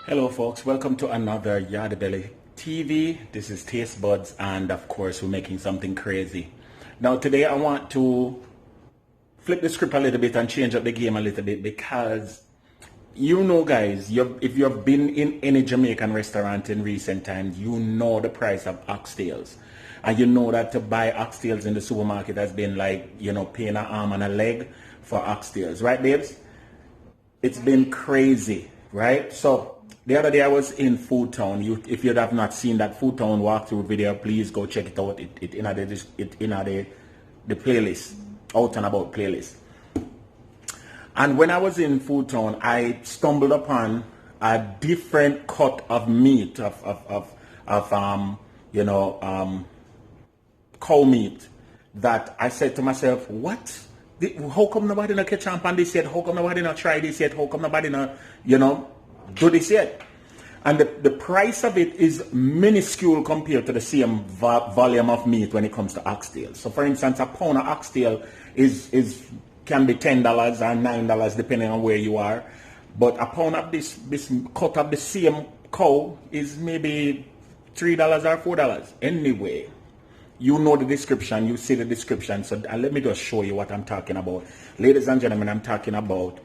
Hello folks, welcome to another Yardie TV. This is Taste Buds, and of course we're making something crazy. Now today I want to flip the script a little bit and change up the game a little bit, because you know guys, if you've been in any Jamaican restaurant in recent times, you know the price of oxtails. And you know that to buy oxtails in the supermarket has been like, you know, paying an arm and a leg for oxtails, right babes? It's been crazy, right? So the other day I was in Food Town. If you have not seen that Food Town walkthrough video, please go check it out. It in the playlist, out and about playlist. And when I was in Food Town, I stumbled upon a different cut of meat cow meat, that I said to myself, what? How come nobody not catch on this yet? How come nobody not try this yet? How come nobody not, do this yet? And the price of it is minuscule compared to the same volume of meat when it comes to oxtail. So for instance, a pound of oxtail can be $10 or $9 depending on where you are. But a pound of this cut of the same cow is maybe $3 or $4. Anyway, you know the description, you see the description. So let me just show you what I'm talking about. Ladies and gentlemen, I'm talking about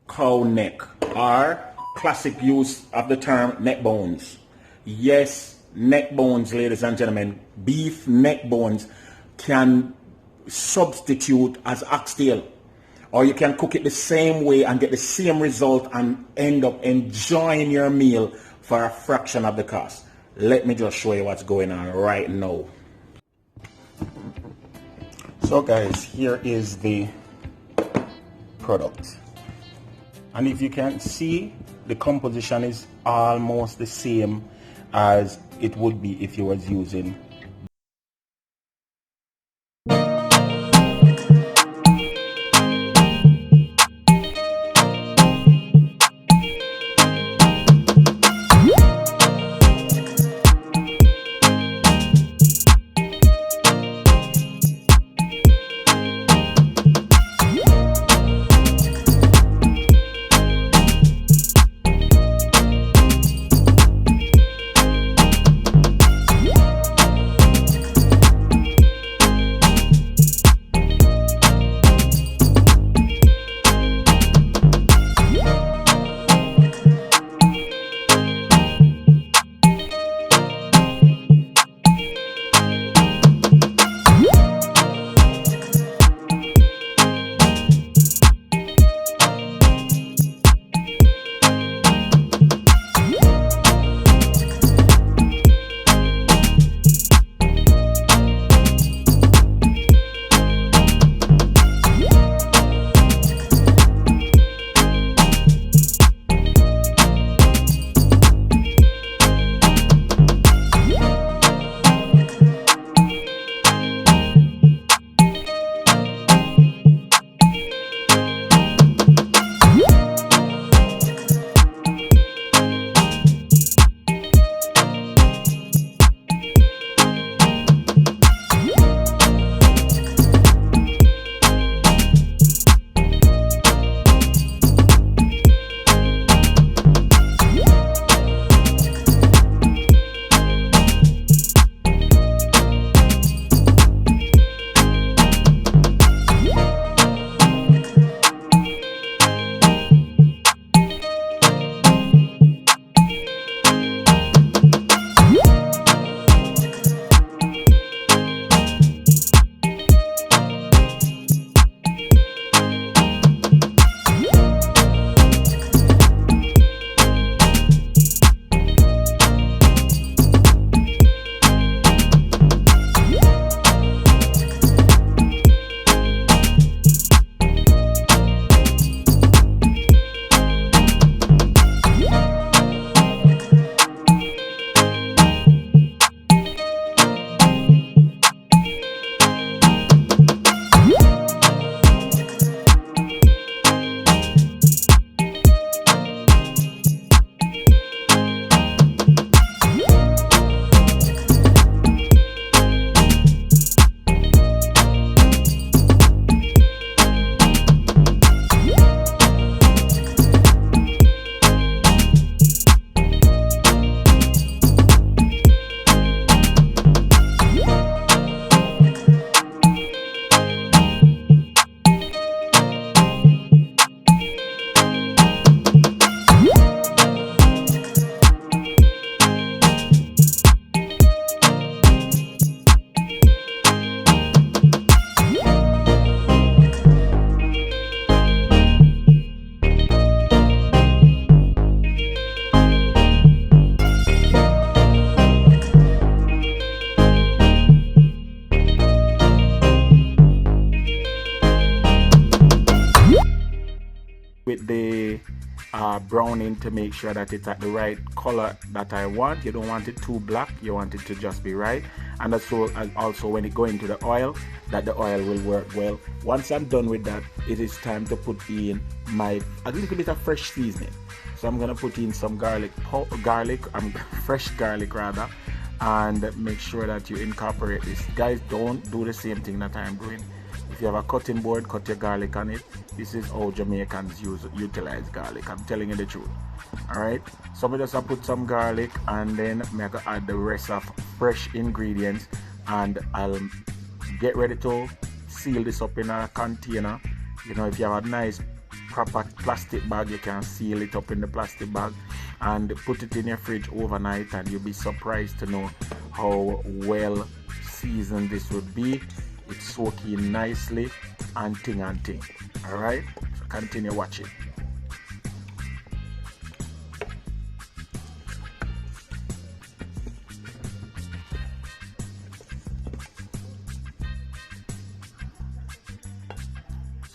cow neck, or classic use of the term neck bones. Yes, neck bones, ladies and gentlemen. Beef neck bones can substitute as oxtail, or you can cook it the same way and get the same result and end up enjoying your meal for a fraction of the cost. Let me just show you what's going on right now. So guys, here is the product. And if you can see, the composition is almost the same as it would be if you was using with the browning to make sure that it's at the right color that I want. You don't want it too black, you want it to just be right. And also when it go into the oil, that the oil will work well. Once I'm done with that, it is time to put in a little bit of fresh seasoning. So I'm gonna put in some fresh garlic rather, and make sure that you incorporate this. Guys, don't do the same thing that I'm doing. If you have a cutting board, cut your garlic on it. This is how Jamaicans utilize garlic. I'm telling you the truth. Alright, so I just put some garlic, and then I'm gonna add the rest of fresh ingredients, and I'll get ready to seal this up in a container. You know, if you have a nice proper plastic bag, you can seal it up in the plastic bag and put it in your fridge overnight, and you'll be surprised to know how well seasoned this would be. It's soaking nicely and ting. Alright, so continue watching.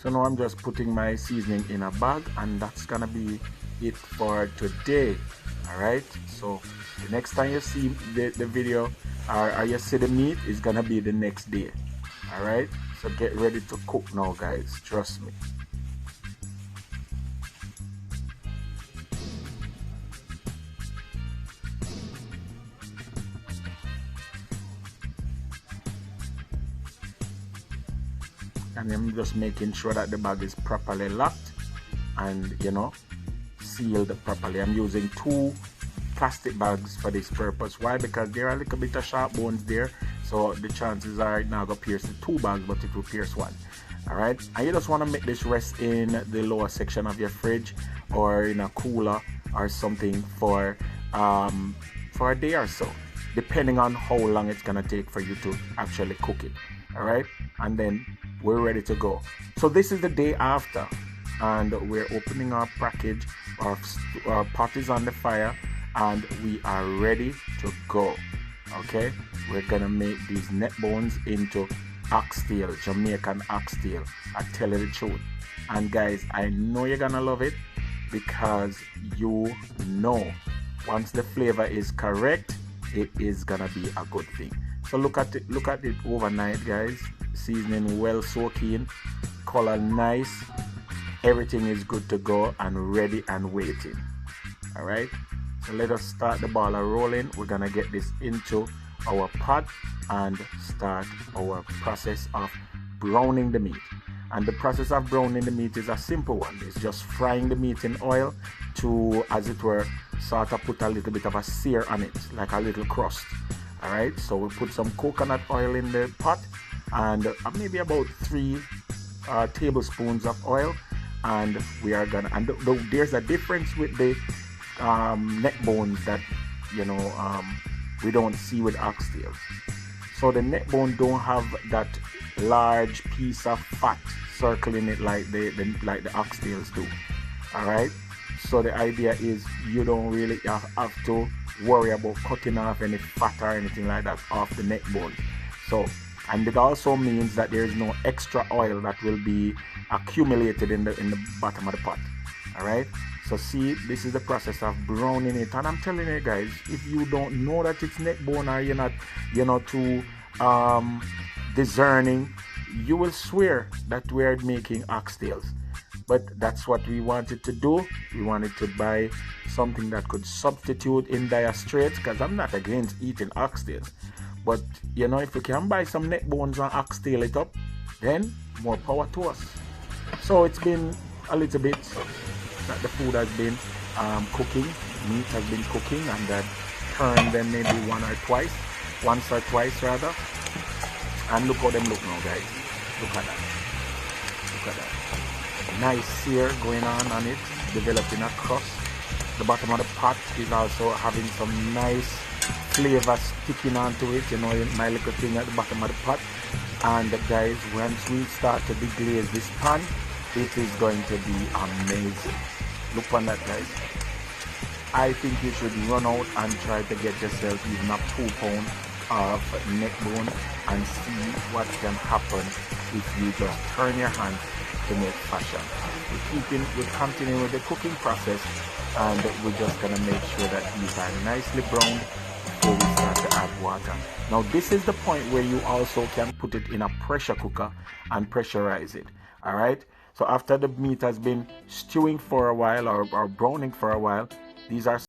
So now I'm just putting my seasoning in a bag, and that's gonna be it for today. Alright, so the next time you see the video or you see the meat is gonna be the next day. Alright, so get ready to cook now, guys, trust me. And I'm just making sure that the bag is properly locked and, you know, sealed properly. I'm using 2 plastic bags for this purpose. Why? Because there are a little bit of sharp bones there, so the chances are it now going to pierce the 2 bags, but it will pierce 1. Alright, and you just want to make this rest in the lower section of your fridge or in a cooler or something for a day or so, depending on how long it's going to take for you to actually cook it. Alright, and then we're ready to go. So this is the day after, and we're opening our package. Our pot is on the fire, and we are ready to go. Okay, we're gonna make these neck bones into oxtail, Jamaican oxtail. I tell you the truth. And guys, I know you're gonna love it, because you know once the flavor is correct, it is gonna be a good thing. So look at it overnight, guys. Seasoning well soaking, color nice, everything is good to go and ready and waiting. Alright, so let us start the ball rolling. We're gonna get this into our pot and start our process of browning the meat. And the process of browning the meat is a simple one. It's just frying the meat in oil to, as it were, sort of put a little bit of a sear on it, like a little crust. Alright, so we put some coconut oil in the pot, and maybe about 3 tablespoons of oil, and we are gonna, and there's a difference with the neck bones that, you know, we don't see with oxtails. So the neck bone don't have that large piece of fat circling it like the oxtails do. Alright, so the idea is you don't really have to worry about cutting off any fat or anything like that off the neck bone. So, and it also means that there is no extra oil that will be accumulated in the bottom of the pot. Alright, so see, this is the process of browning it, and I'm telling you guys, if you don't know that it's neck bone, or you're not too discerning, you will swear that we're making oxtails. But that's what we wanted to do. We wanted to buy something that could substitute in dire straits, because I'm not against eating oxtails. But, you know, if we can buy some neck bones and oxtail it up, then more power to us. So it's been a little bit that the food has been cooking. Meat has been cooking, and that turned them maybe once or twice rather. And look how them look now, guys. Look at that. Look at that. Nice sear going on it, developing a crust. The bottom of the pot is also having some nice flavor sticking onto it, you know, my little thing at the bottom of the pot. And guys, once we start to deglaze this pan, it is going to be amazing. Look on that, guys. I think you should run out and try to get yourself even a 2 pound of neck bone and see what can happen if you just turn your hand to make fashion. We're continuing with the cooking process, and we're just gonna make sure that these are nicely browned before we start to add water. Now this is the point where you also can put it in a pressure cooker and pressurize it. All right, so after the meat has been stewing for a while or browning for a while, these are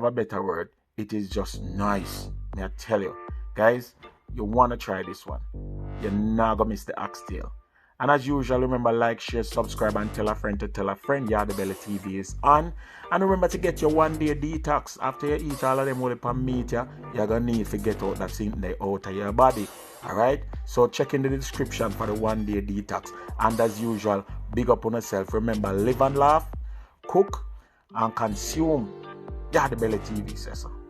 have a better word, it is just nice. May I tell you, guys, you want to try this one. You're not gonna miss the oxtail. And as usual, remember, like, share, subscribe, and tell a friend to tell a friend. Yardie TV is on. And remember to get your 1 day detox. After you eat all of them with the meat, you're gonna need to get out that thing out of your body. Alright? So check in the description for the 1 day detox. And as usual, big up on yourself. Remember, live and laugh, cook, and consume. Yardie TV says so.